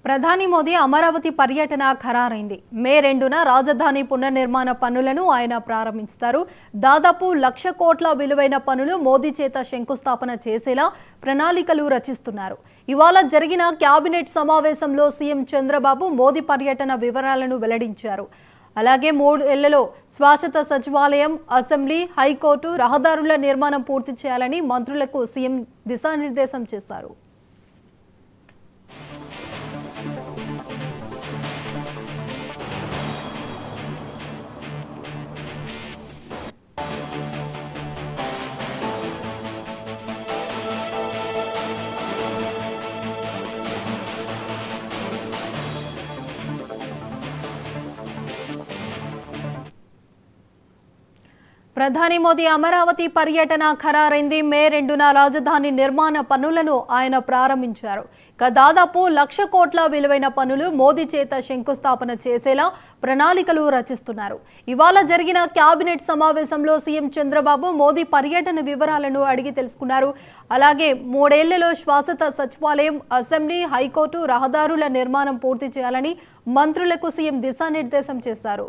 ప్రధాని మోదీ అమరావతి పర్యటన ఖరారైంది. మే 2న రాజధాని పునర్నిర్మాణ పనులను ఆయన ప్రారంభిస్తారు. దాదాపు 1,00,000 కోట్ల విలువైన పనులు మోదీ చేత శంకుస్థాపన చేసేలా ప్రణాళికలు రచిస్తున్నారు. ఇవాళ జరిగిన కేబినెట్ సమావేశంలో సీఎం చంద్రబాబు మోదీ పర్యటన వివరాలను వెల్లడించారు. అలాగే 3 ఏళ్లలో శాశ్వత సచివాలయం, అసెంబ్లీ, హైకోర్టు, రహదారుల నిర్మాణం పూర్తి చేయాలని మంత్రులకు సీఎం దిశానిర్దేశం చేశారు. ప్రధాని మోదీ అమరావతి పర్యటన ఖరారైంది. మే 2న రాజధాని నిర్మాణ పనులను ఆయన ప్రారంభించారు. దాదాపు 1,00,000 కోట్ల విలువైన పనులు మోదీ చేత శంకుస్థాపన చేసేలా ప్రణాళికలు రచిస్తున్నారు. ఇవాళ జరిగిన కేబినెట్ సమావేశంలో సీఎం చంద్రబాబు మోదీ పర్యటన వివరాలను అడిగి తెలుసుకున్నారు. అలాగే 3 ఏళ్లలో శాశ్వత సచివాలయం, అసెంబ్లీ, హైకోర్టు, రహదారుల నిర్మాణం పూర్తి చేయాలని మంత్రులకు సీఎం దిశానిర్దేశం చేశారు.